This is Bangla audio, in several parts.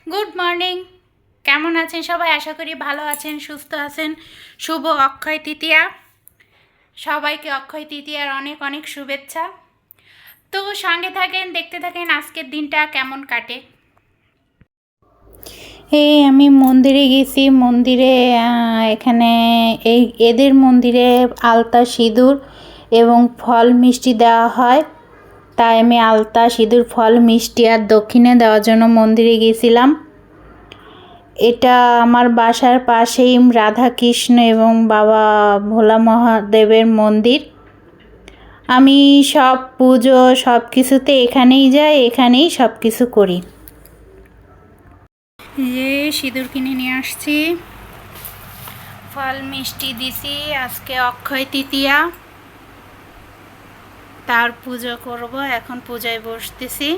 Good morning. কেমন আছেন সবাই? আশা করি ভালো আছেন, সুস্থ আছেন। শুভ অক্ষয় তৃতীয়া। সবাইকে অক্ষয় তৃতীয়ার অনেক অনেক শুভেচ্ছা। তো সঙ্গে থাকেন, দেখতে থাকেন আজকের দিনটা কেমন কাটে। আমি মন্দিরে গেছি। মন্দিরে এখানে এদের মন্দিরে আলতা সিঁদুর এবং ফল মিষ্টি দেওয়া হয়। তাই আমি আলতা সিঁদুর ফল মিষ্টি আর দক্ষিণে দেওয়ার জন্য মন্দিরে গিয়েছিলাম। এটা আমার বাসার পাশেই রাধাকৃষ্ণ এবং বাবা ভোলা মহাদেবের মন্দির। আমি সব পুজো সব কিছুতে এখানেই যাই, এখানেই সব কিছু করি। সিঁদুর কিনে নিয়ে আসছি, ফল মিষ্টি দিছি। আজকে অক্ষয় তৃতীয়া, তার পুজো করব। এখন পূজায় বসতেছি।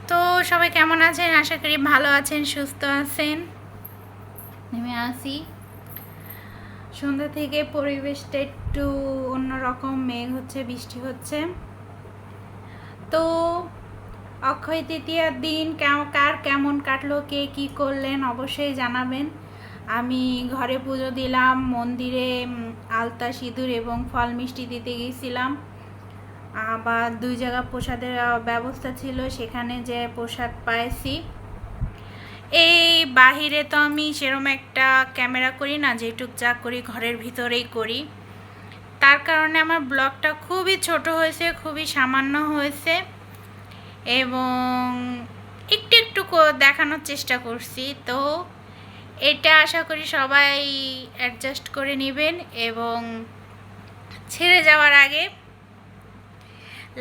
তো সবাই কেমন আছেন? আশা করি ভালো আছেন, সুস্থ আছেন। নেমে আসি। সন্ধ্যা থেকে পরিবেশটা একটু অন্যরকম, মেঘ হচ্ছে, বৃষ্টি হচ্ছে। তো অক্ষয় তৃতীয়ার দিন কার কেমন কাটলো, কে কী করলেন অবশ্যই জানাবেন। আমি ঘরে পুজো দিলাম, মন্দিরে আলতা সিঁদুর এবং ফল মিষ্টি দিতে গিয়েছিলাম। আবার 2 জায়গা প্রসাদের ব্যবস্থা ছিল, সেখানে যে প্রসাদ পাইছি। এই বাহিরে তো আমি সেরকম একটা ক্যামেরা করি না, যেটুক যা করি ঘরের ভিতরেই করি। তার কারণে আমার ব্লগটা খুবই ছোট হয়েছে, খুবই সামান্য হয়েছে এবং একটু একটু দেখানোর চেষ্টা করছি। তো এটা আশা করি সবাই অ্যাডজাস্ট করে নেবেন এবং ছেড়ে যাওয়ার আগে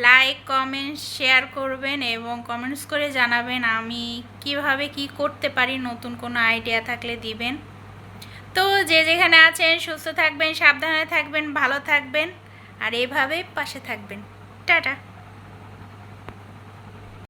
লাইক কমেন্ট শেয়ার করবেন এবং কমেন্টস করে জানাবেন আমি কিভাবে কি করতে পারি। নতুন কোনো আইডিয়া থাকলে দিবেন। তো যে যেখানে আছেন সুস্থ থাকবেন, সাবধানে থাকবেন, ভালো থাকবেন আর এভাবে পাশে থাকবেন। টাটা।